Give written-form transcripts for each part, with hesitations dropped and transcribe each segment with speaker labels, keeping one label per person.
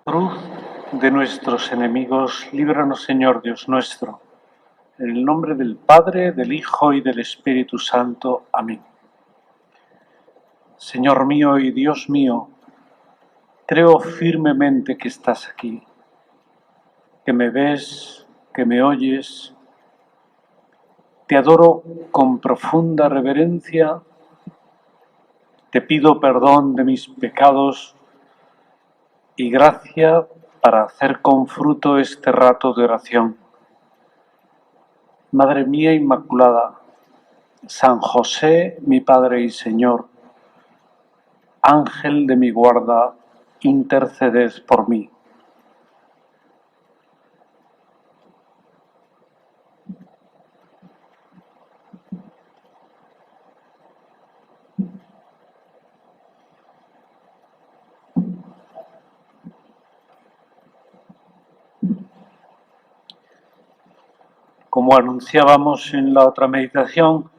Speaker 1: Cruz de nuestros enemigos, líbranos, Señor Dios nuestro, en el nombre del Padre, del Hijo y del Espíritu Santo. Amén. Señor mío y Dios mío, creo firmemente que estás aquí, que me ves, que me oyes. Te adoro con profunda reverencia, te pido perdón de mis pecados y gracia para hacer con fruto este rato de oración. Madre mía Inmaculada, San José, mi Padre y Señor, Ángel de mi guarda, interceded por mí. Como anunciábamos en la otra meditación,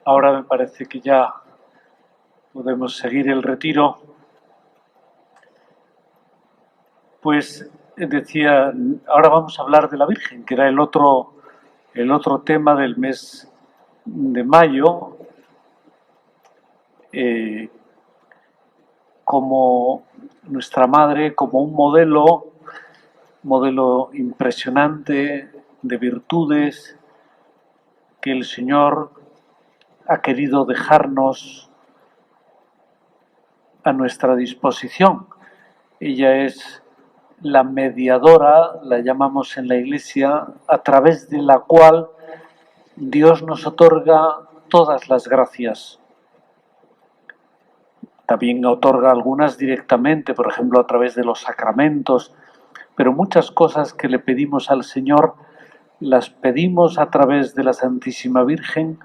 Speaker 1: ahora me parece que ya podemos seguir el retiro. Pues decía, ahora vamos a hablar de la Virgen, que era el otro tema del mes de mayo, como nuestra madre, como un modelo impresionante de virtudes que el Señor ha querido dejarnos a nuestra disposición. Ella es la mediadora, la llamamos en la Iglesia, a través de la cual Dios nos otorga todas las gracias. También otorga algunas directamente, por ejemplo, a través de los sacramentos, pero muchas cosas que le pedimos al Señor las pedimos a través de la Santísima Virgen,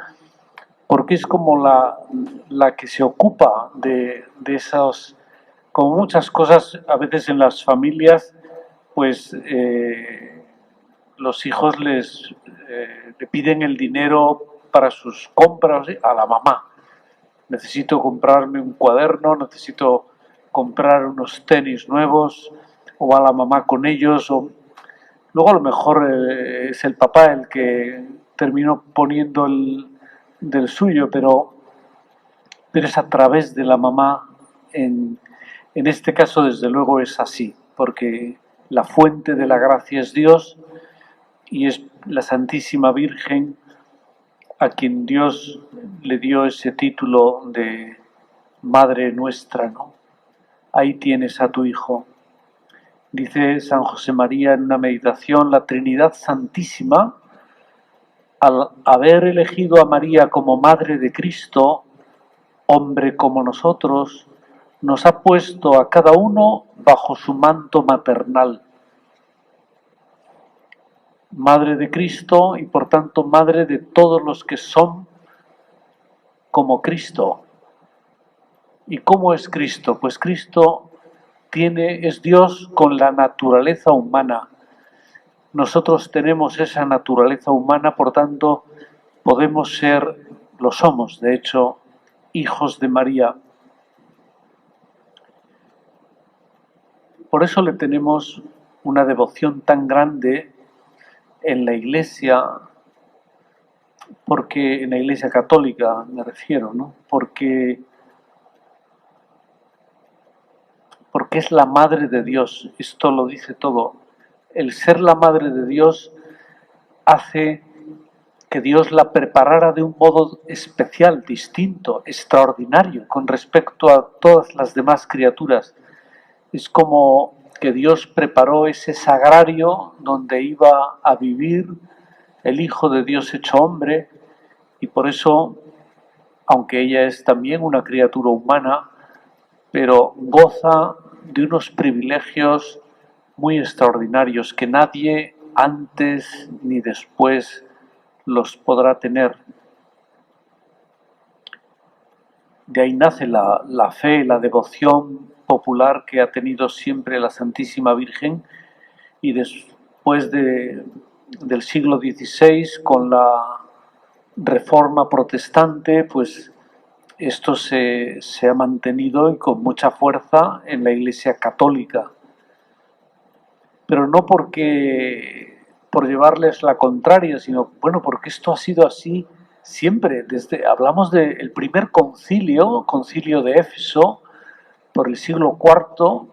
Speaker 1: porque es como la que se ocupa de esas, como muchas cosas a veces en las familias, pues los hijos le piden el dinero para sus compras a la mamá. Necesito comprarme un cuaderno, necesito comprar unos tenis nuevos, o va la mamá con ellos, o luego a lo mejor es el papá el que terminó poniendo del suyo, pero es a través de la mamá. En este caso, desde luego, es así, porque la fuente de la gracia es Dios y es la Santísima Virgen a quien Dios le dio ese título de Madre nuestra, ¿no? Ahí tienes a tu Hijo. Dice San José María en una meditación, la Trinidad Santísima, al haber elegido a María como Madre de Cristo, hombre como nosotros, nos ha puesto a cada uno bajo su manto maternal. Madre de Cristo y por tanto Madre de todos los que son como Cristo. ¿Y cómo es Cristo? Pues Cristo es Dios con la naturaleza humana. Nosotros tenemos esa naturaleza humana, por tanto, podemos ser, lo somos, de hecho, hijos de María. Por eso le tenemos una devoción tan grande en la Iglesia, porque en la Iglesia católica me refiero, ¿no? Porque porque es la Madre de Dios. Esto lo dice todo. El ser la Madre de Dios hace que Dios la preparara de un modo especial, distinto, extraordinario con respecto a todas las demás criaturas. Es como que Dios preparó ese sagrario donde iba a vivir el Hijo de Dios hecho hombre, y por eso, aunque ella es también una criatura humana, pero goza de unos privilegios muy extraordinarios que nadie antes ni después los podrá tener. De ahí nace la fe, la devoción popular que ha tenido siempre la Santísima Virgen, y después del siglo XVI, con la Reforma protestante, pues esto se ha mantenido y con mucha fuerza en la Iglesia católica. Pero no por llevarles la contraria, sino porque esto ha sido así siempre. Hablamos del primer concilio de Éfeso, por el siglo IV,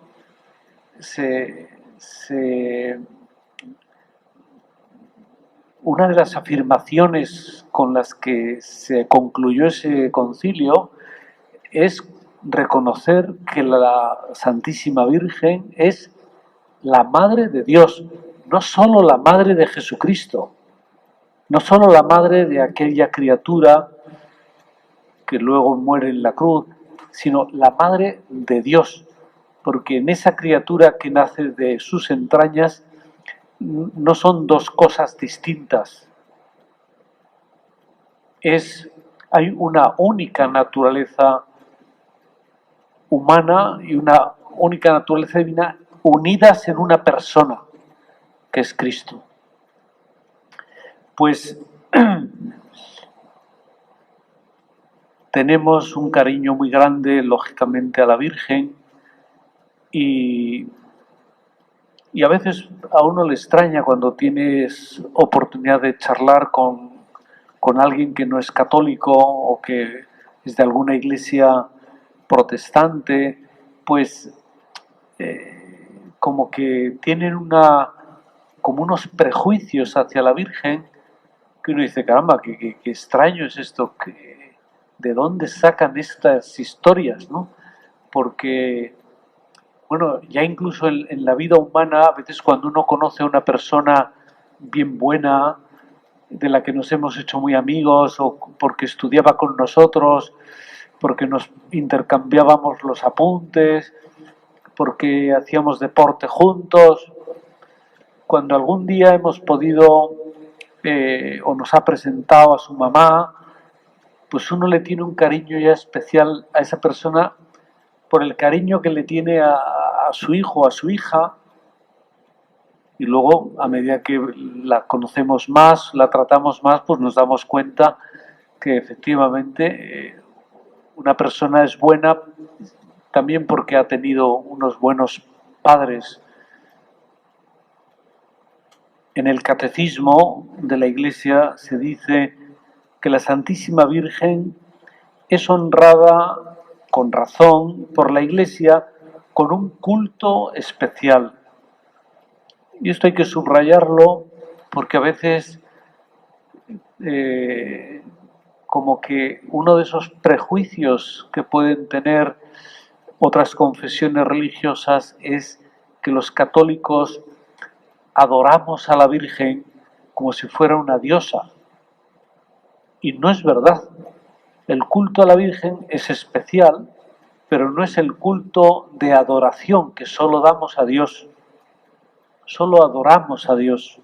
Speaker 1: una de las afirmaciones con las que se concluyó ese concilio es reconocer que la Santísima Virgen es la Madre de Dios, no solo la Madre de Jesucristo, no solo la madre de aquella criatura que luego muere en la cruz, sino la Madre de Dios, porque en esa criatura que nace de sus entrañas no son dos cosas distintas. Hay una única naturaleza humana y una única naturaleza divina unidas en una persona, que es Cristo. Pues tenemos un cariño muy grande, lógicamente, a la Virgen, y a veces a uno le extraña cuando tienes oportunidad de charlar con alguien que no es católico o que es de alguna iglesia protestante, pues como que tienen como unos prejuicios hacia la Virgen, que uno dice, caramba, qué extraño es esto, ¿de dónde sacan estas historias, no? Porque, ya incluso en la vida humana, a veces cuando uno conoce a una persona bien buena, de la que nos hemos hecho muy amigos, o porque estudiaba con nosotros, porque nos intercambiábamos los apuntes, porque hacíamos deporte juntos, cuando algún día hemos podido o nos ha presentado a su mamá, pues uno le tiene un cariño ya especial a esa persona por el cariño que le tiene a su hijo, a su hija, y luego a medida que la conocemos más, la tratamos más, pues nos damos cuenta que efectivamente una persona es buena también porque ha tenido unos buenos padres. En el Catecismo de la Iglesia se dice que la Santísima Virgen es honrada con razón por la Iglesia con un culto especial. Y esto hay que subrayarlo porque a veces como que uno de esos prejuicios que pueden tener otras confesiones religiosas es que los católicos adoramos a la Virgen como si fuera una diosa. Y no es verdad. El culto a la Virgen es especial, pero no es el culto de adoración que solo damos a Dios. Solo adoramos a Dios.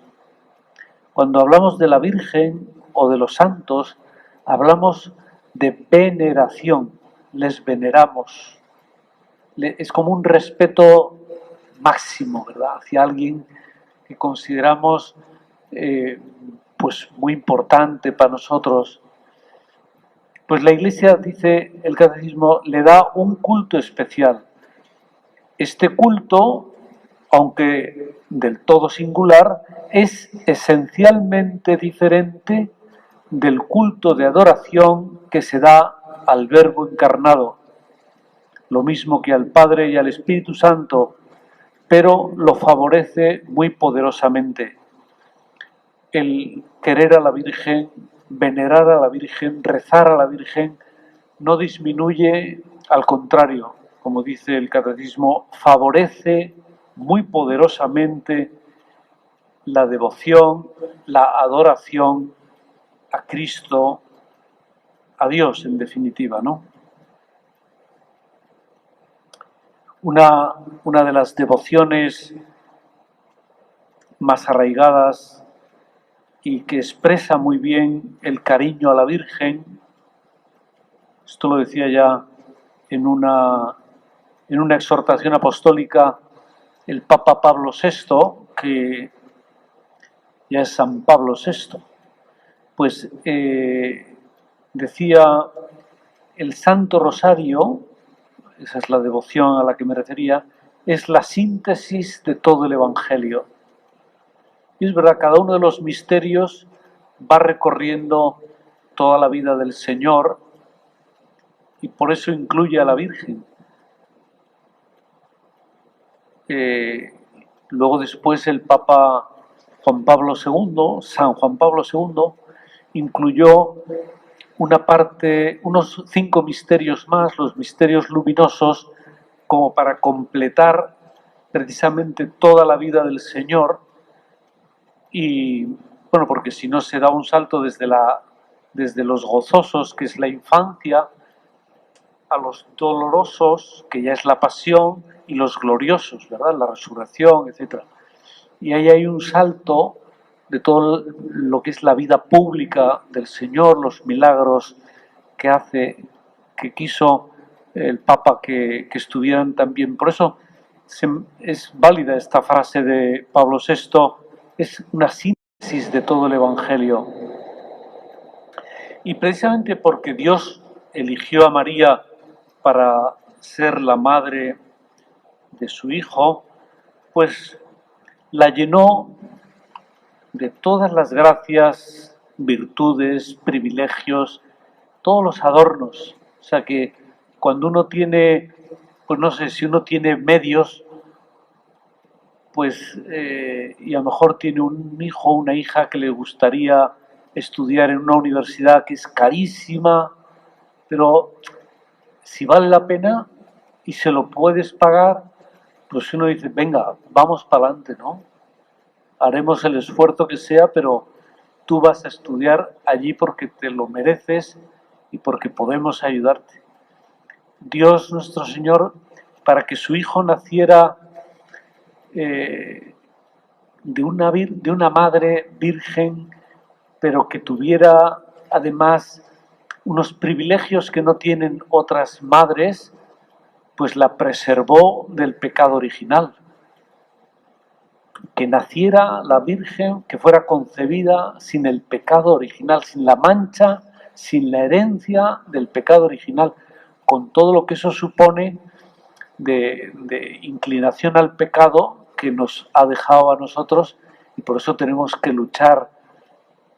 Speaker 1: Cuando hablamos de la Virgen o de los santos, hablamos de veneración, les veneramos. Es como un respeto máximo, ¿verdad?, hacia alguien que consideramos pues muy importante para nosotros. Pues la Iglesia, dice el Catecismo, le da un culto especial. Este culto, aunque del todo singular, es esencialmente diferente del culto de adoración que se da al Verbo encarnado. lo mismo que al Padre y al Espíritu Santo, pero lo favorece muy poderosamente. El querer a la Virgen, venerar a la Virgen, rezar a la Virgen, no disminuye, al contrario, como dice el Catecismo, favorece muy poderosamente la devoción, la adoración a Cristo, a Dios en definitiva, ¿no? Una de las devociones más arraigadas y que expresa muy bien el cariño a la Virgen, esto lo decía ya en una exhortación apostólica el Papa Pablo VI, que ya es San Pablo VI, pues decía el Santo Rosario, esa es la devoción a la que me refería, es la síntesis de todo el Evangelio. Y es verdad, cada uno de los misterios va recorriendo toda la vida del Señor y por eso incluye a la Virgen. Luego después el Papa Juan Pablo II, San Juan Pablo II, incluyó una parte, unos 5 misterios más, los misterios luminosos, como para completar precisamente toda la vida del Señor. Y bueno, porque si no se da un salto desde los gozosos, que es la infancia, a los dolorosos, que ya es la pasión, y los gloriosos, ¿verdad? La resurrección, etc. Y ahí hay un salto de todo lo que es la vida pública del Señor, los milagros que hace, que quiso el Papa que estuvieran también. Por eso es válida esta frase de Pablo VI, es una síntesis de todo el Evangelio. Y precisamente porque Dios eligió a María para ser la madre de su Hijo, pues la llenó de todas las gracias, virtudes, privilegios, todos los adornos. O sea que cuando uno tiene, pues no sé, si uno tiene medios, pues y a lo mejor tiene un hijo o una hija que le gustaría estudiar en una universidad que es carísima, pero si vale la pena y se lo puedes pagar, pues uno dice, venga, vamos para adelante, ¿no? Haremos el esfuerzo que sea, pero tú vas a estudiar allí porque te lo mereces y porque podemos ayudarte. Dios nuestro Señor, para que su Hijo naciera de una madre virgen, pero que tuviera además unos privilegios que no tienen otras madres, pues la preservó del pecado original. Que naciera la Virgen, que fuera concebida sin el pecado original, sin la mancha, sin la herencia del pecado original, con todo lo que eso supone de inclinación al pecado que nos ha dejado a nosotros, y por eso tenemos que luchar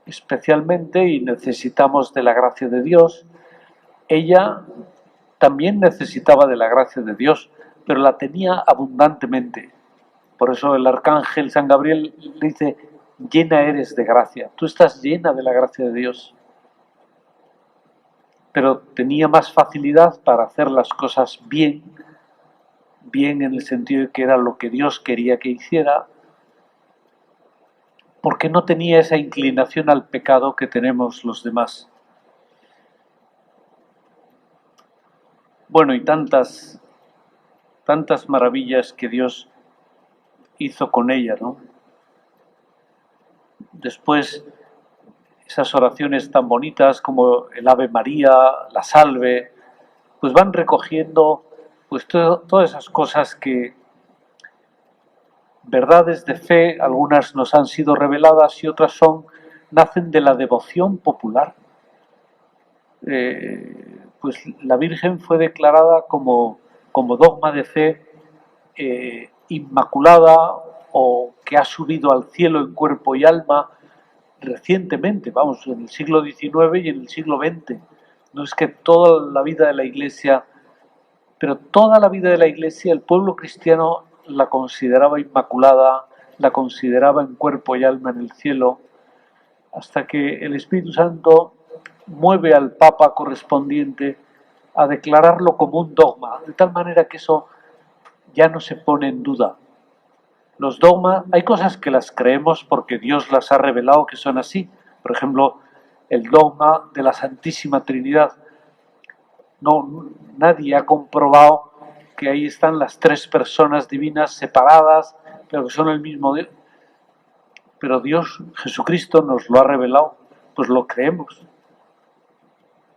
Speaker 1: especialmente y necesitamos de la gracia de Dios. Ella también necesitaba de la gracia de Dios, pero la tenía abundantemente. Por eso el arcángel San Gabriel le dice, llena eres de gracia, tú estás llena de la gracia de Dios. Pero tenía más facilidad para hacer las cosas bien, bien en el sentido de que era lo que Dios quería que hiciera, porque no tenía esa inclinación al pecado que tenemos los demás. Bueno, y tantas maravillas que Dios hizo con ella, ¿no? Después, esas oraciones tan bonitas como el Ave María, la Salve, pues van recogiendo pues todas esas cosas que, verdades de fe, algunas nos han sido reveladas y otras nacen de la devoción popular. Pues la Virgen fue declarada como dogma de fe inmaculada, o que ha subido al cielo en cuerpo y alma recientemente, vamos, en el siglo XIX y en el siglo XX. No es que toda la vida de la Iglesia Pero toda la vida de la Iglesia, el pueblo cristiano la consideraba inmaculada, la consideraba en cuerpo y alma en el cielo, hasta que el Espíritu Santo mueve al Papa correspondiente a declararlo como un dogma, de tal manera que eso ya no se pone en duda. Los dogmas, hay cosas que las creemos porque Dios las ha revelado que son así. Por ejemplo, el dogma de la Santísima Trinidad. No, nadie ha comprobado que ahí están las tres personas divinas separadas, pero que son el mismo Dios. Pero Dios, Jesucristo, nos lo ha revelado, pues lo creemos.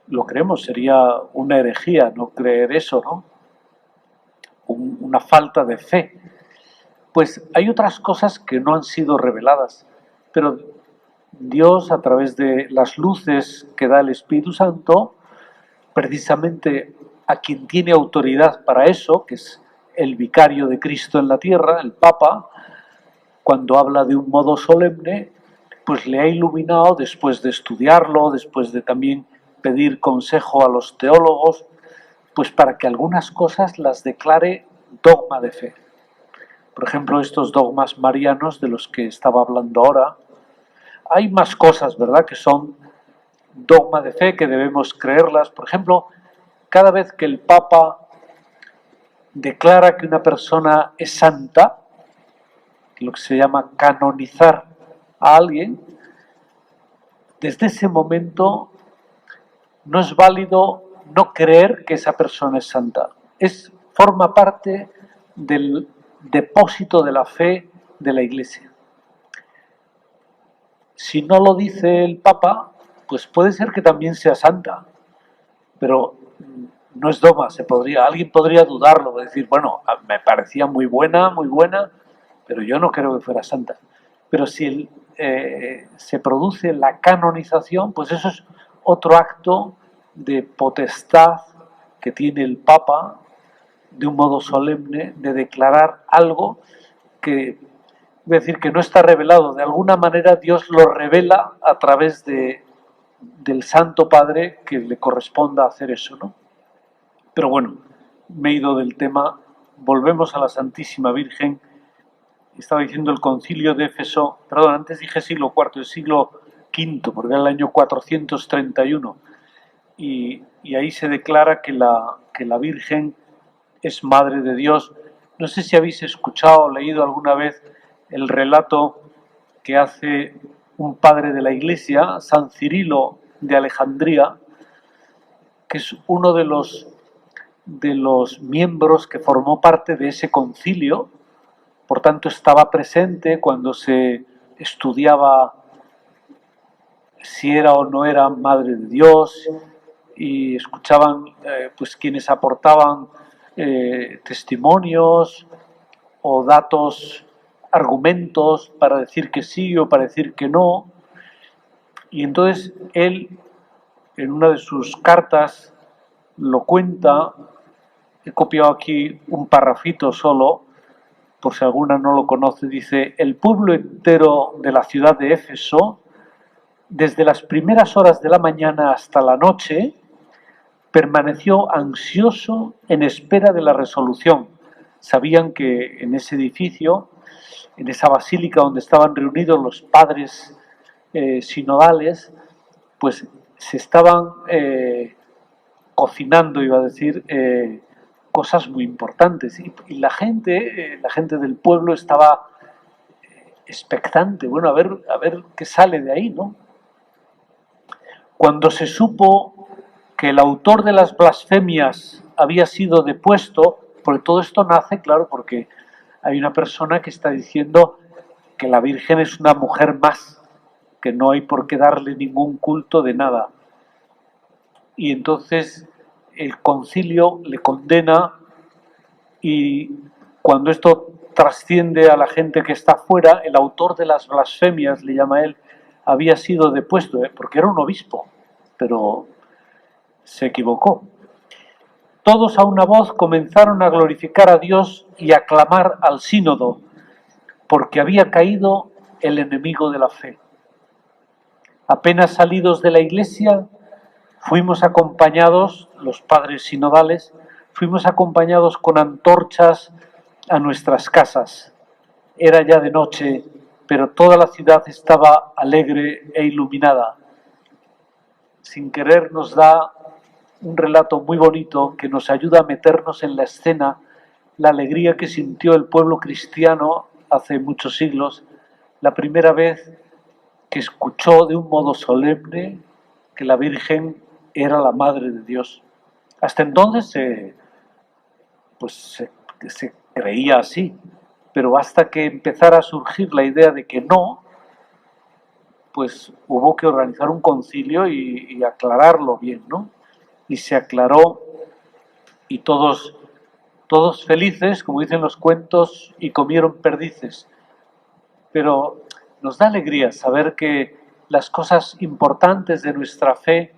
Speaker 1: Lo creemos, sería una herejía no creer eso, ¿no? Una falta de fe. Pues hay otras cosas que no han sido reveladas, pero Dios, a través de las luces que da el Espíritu Santo, precisamente a quien tiene autoridad para eso, que es el vicario de Cristo en la tierra, el Papa, cuando habla de un modo solemne, pues le ha iluminado después de estudiarlo, después de también pedir consejo a los teólogos, pues para que algunas cosas las declare dogma de fe. Por ejemplo, estos dogmas marianos de los que estaba hablando ahora. Hay más cosas, ¿verdad?, que son dogma de fe, que debemos creerlas. Por ejemplo, cada vez que el Papa declara que una persona es santa, lo que se llama canonizar a alguien, desde ese momento no es válido no creer que esa persona es santa. Forma parte del depósito de la fe de la Iglesia. Si no lo dice el Papa, pues puede ser que también sea santa, pero no es dogma. Alguien podría dudarlo, decir, bueno, me parecía muy buena, pero yo no creo que fuera santa. Pero si se produce la canonización, pues eso es otro acto de potestad que tiene el Papa, de un modo solemne, de declarar algo que, es decir, que no está revelado. De alguna manera Dios lo revela a través del Santo Padre, que le corresponda hacer eso, ¿no? Pero bueno, me he ido del tema. Volvemos a la Santísima Virgen. Estaba diciendo el concilio de Éfeso, perdón, antes dije siglo IV, el siglo V, porque era el año 431, y ahí se declara que la Virgen es Madre de Dios. No sé si habéis escuchado o leído alguna vez el relato que hace un padre de la Iglesia, San Cirilo de Alejandría, que es uno de los miembros que formó parte de ese concilio. Por tanto, estaba presente cuando se estudiaba si era o no era Madre de Dios, y escuchaban pues quienes aportaban testimonios o datos, argumentos para decir que sí o para decir que no. Y entonces él, en una de sus cartas, lo cuenta. He copiado aquí un parrafito solo, por si alguna no lo conoce. Dice: el pueblo entero de la ciudad de Éfeso, desde las primeras horas de la mañana hasta la noche, permaneció ansioso en espera de la resolución. Sabían que en ese edificio, en esa basílica donde estaban reunidos los padres sinodales, pues se estaban cocinando, iba a decir, cosas muy importantes, y la gente del pueblo estaba expectante, bueno, a ver qué sale de ahí, ¿no? Cuando se supo que el autor de las blasfemias había sido depuesto, porque todo esto nace, claro, porque hay una persona que está diciendo que la Virgen es una mujer más, que no hay por qué darle ningún culto de nada. Y entonces el concilio le condena, y cuando esto trasciende a la gente que está fuera, el autor de las blasfemias, le llama él, había sido depuesto, porque era un obispo, pero se equivocó. Todos a una voz comenzaron a glorificar a Dios y a clamar al sínodo, porque había caído el enemigo de la fe. Apenas salidos de la iglesia, fuimos acompañados, los padres sinodales, Fuimos acompañados con antorchas a nuestras casas. Era ya de noche, pero toda la ciudad estaba alegre e iluminada. Sin querer nos da un relato muy bonito que nos ayuda a meternos en la escena, la alegría que sintió el pueblo cristiano hace muchos siglos, la primera vez que escuchó de un modo solemne que la Virgen era la Madre de Dios. Hasta entonces se creía así, pero hasta que empezara a surgir la idea de que no, pues hubo que organizar un concilio y aclararlo bien, ¿no? Y se aclaró y todos felices, como dicen los cuentos, y comieron perdices. Pero nos da alegría saber que las cosas importantes de nuestra fe,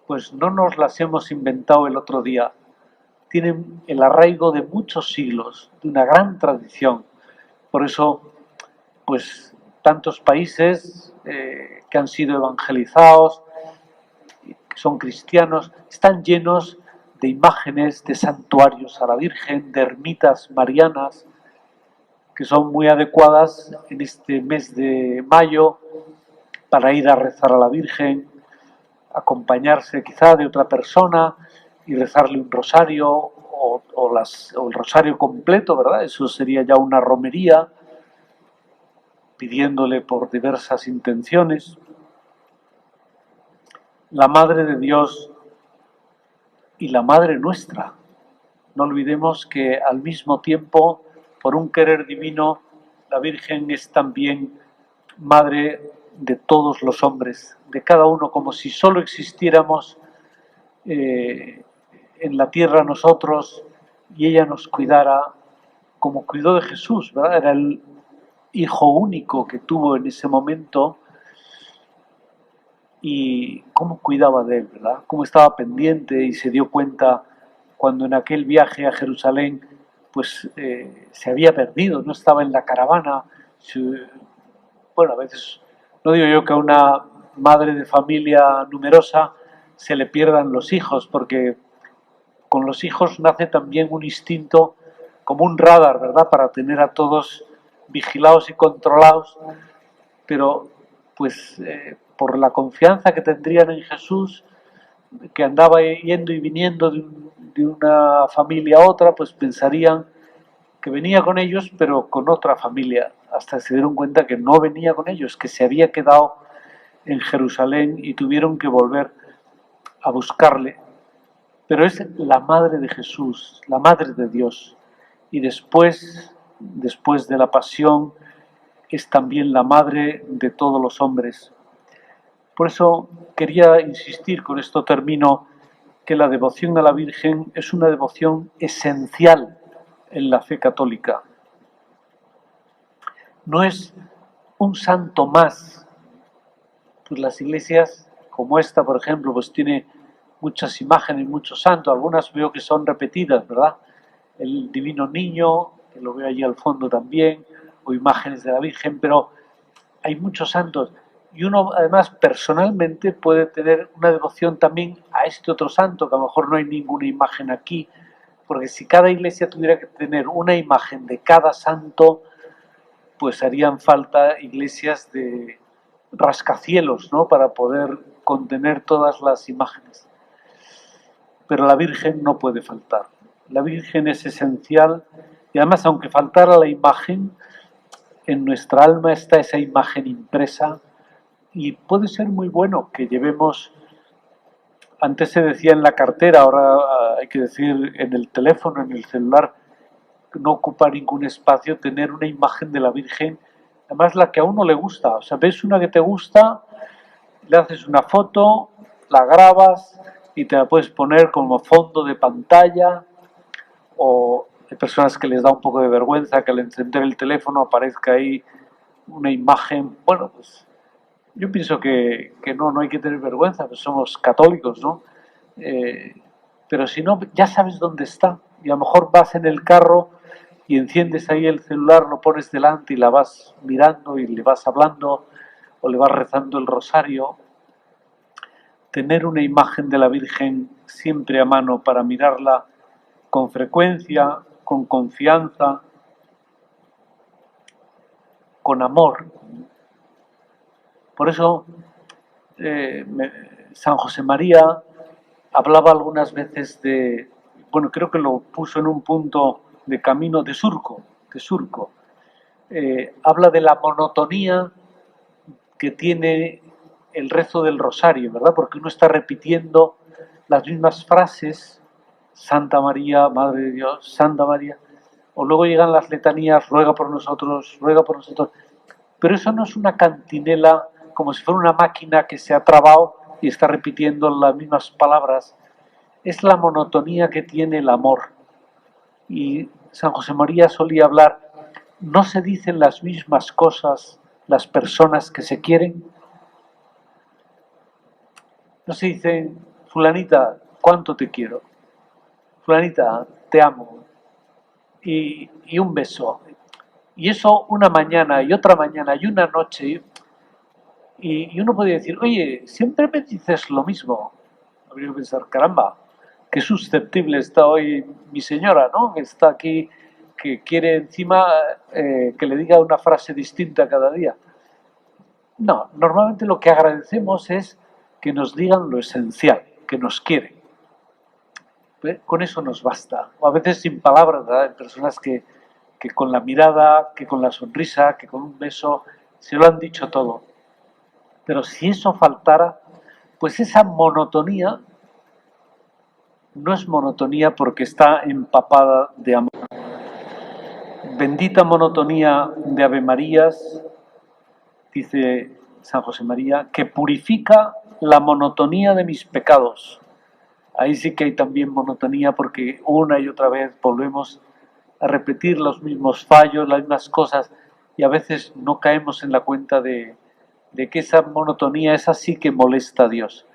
Speaker 1: pues no nos las hemos inventado el otro día. Tienen el arraigo de muchos siglos, de una gran tradición. Por eso, pues tantos países que han sido evangelizados, que son cristianos, están llenos de imágenes, de santuarios a la Virgen, de ermitas marianas, que son muy adecuadas en este mes de mayo para ir a rezar a la Virgen, acompañarse quizá de otra persona y rezarle un rosario o el rosario completo, ¿verdad? Eso sería ya una romería, pidiéndole por diversas intenciones. La Madre de Dios y la Madre nuestra. No olvidemos que al mismo tiempo, por un querer divino, la Virgen es también Madre de todos los hombres, de cada uno, como si solo existiéramos en la tierra nosotros y ella nos cuidara como cuidó de Jesús, ¿verdad? Era el hijo único que tuvo en ese momento y cómo cuidaba de él, ¿verdad? Cómo estaba pendiente y se dio cuenta cuando en aquel viaje a Jerusalén pues se había perdido, no estaba en la caravana. Bueno, a veces, no digo yo que a una madre de familia numerosa se le pierdan los hijos, porque con los hijos nace también un instinto como un radar, ¿verdad? Para tener a todos vigilados y controlados, pero pues por la confianza que tendrían en Jesús, que andaba yendo y viniendo de una familia a otra, pues pensarían que venía con ellos, pero con otra familia, hasta se dieron cuenta que no venía con ellos, que se había quedado en Jerusalén y tuvieron que volver a buscarle. Pero es la Madre de Jesús, la Madre de Dios. Y después de la pasión, es también la Madre de todos los hombres. Por eso quería insistir, con esto termino, que la devoción a la Virgen es una devoción esencial en la fe católica. No es un santo más. Pues las iglesias, como esta, por ejemplo, pues tiene muchas imágenes, muchos santos, algunas veo que son repetidas, ¿verdad? El Divino Niño, que lo veo allí al fondo también, o imágenes de la Virgen, pero hay muchos santos. Y uno, además, personalmente puede tener una devoción también a este otro santo, que a lo mejor no hay ninguna imagen aquí, porque si cada iglesia tuviera que tener una imagen de cada santo, pues harían falta iglesias de rascacielos, ¿no? Para poder contener todas las imágenes. Pero la Virgen no puede faltar. La Virgen es esencial y además, aunque faltara la imagen, en nuestra alma está esa imagen impresa y puede ser muy bueno que llevemos, antes se decía en la cartera, ahora hay que decir en el teléfono, en el celular, no ocupa ningún espacio tener una imagen de la Virgen, además la que a uno le gusta. O sea, ves una que te gusta, le haces una foto, la grabas y te la puedes poner como fondo de pantalla, o hay personas que les da un poco de vergüenza que al encender el teléfono aparezca ahí una imagen. Bueno, pues yo pienso que no hay que tener vergüenza, pues somos católicos, ¿no? Pero si no, ya sabes dónde está. Y a lo mejor vas en el carro y enciendes ahí el celular, lo pones delante y la vas mirando y le vas hablando o le vas rezando el rosario. Tener una imagen de la Virgen siempre a mano para mirarla con frecuencia, con confianza, con amor. Por eso San José María hablaba algunas veces de, bueno, creo que lo puso en un punto de camino de surco. Habla de la monotonía que tiene el rezo del rosario, ¿verdad? Porque uno está repitiendo las mismas frases, Santa María, Madre de Dios, Santa María, o luego llegan las letanías, ruega por nosotros, pero eso no es una cantinela como si fuera una máquina que se ha trabado y está repitiendo las mismas palabras, es la monotonía que tiene el amor. Y San José María solía hablar, no se dicen las mismas cosas las personas que se quieren. No se dicen, fulanita, cuánto te quiero, fulanita, te amo, y un beso. Y eso una mañana y otra mañana y una noche. Y uno podría decir, oye, siempre me dices lo mismo. Habría que pensar, caramba, qué susceptible está hoy mi señora, ¿no? Que está aquí, que quiere encima que le diga una frase distinta cada día. No, normalmente lo que agradecemos es que nos digan lo esencial, que nos quieren. Con eso nos basta. O a veces sin palabras, ¿verdad? Hay personas que con la mirada, que con la sonrisa, que con un beso, se lo han dicho todo. Pero si eso faltara, pues esa monotonía no es monotonía porque está empapada de amor. Bendita monotonía de Ave Marías, dice San José María, que purifica la monotonía de mis pecados. Ahí sí que hay también monotonía porque una y otra vez volvemos a repetir los mismos fallos, las mismas cosas, y a veces no caemos en la cuenta de que esa monotonía es así que molesta a Dios.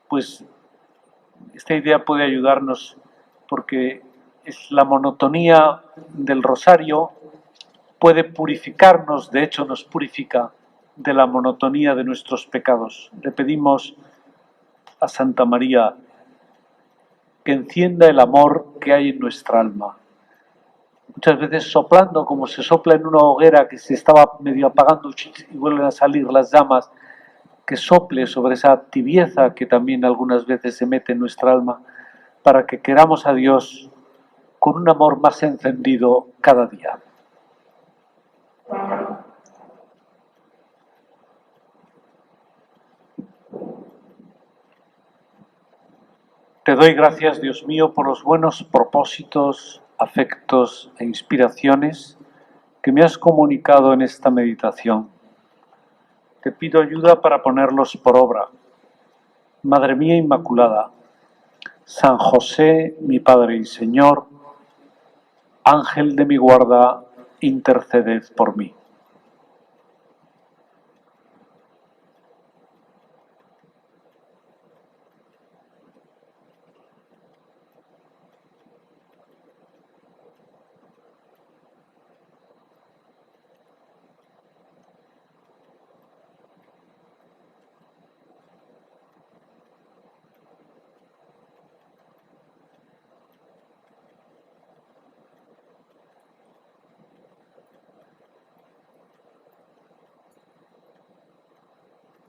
Speaker 1: Pues esta idea puede ayudarnos porque es la monotonía del rosario puede purificarnos, de hecho nos purifica de la monotonía de nuestros pecados. Le pedimos a Santa María que encienda el amor que hay en nuestra alma. Muchas veces soplando, como se sopla en una hoguera que se estaba medio apagando y vuelven a salir las llamas, que sople sobre esa tibieza que también algunas veces se mete en nuestra alma, para que queramos a Dios con un amor más encendido cada día. Te doy gracias, Dios mío, por los buenos propósitos, afectos e inspiraciones que me has comunicado en esta meditación. Te pido ayuda para ponerlos por obra. Madre mía Inmaculada, San José, mi Padre y Señor, Ángel de mi guarda, interceded por mí.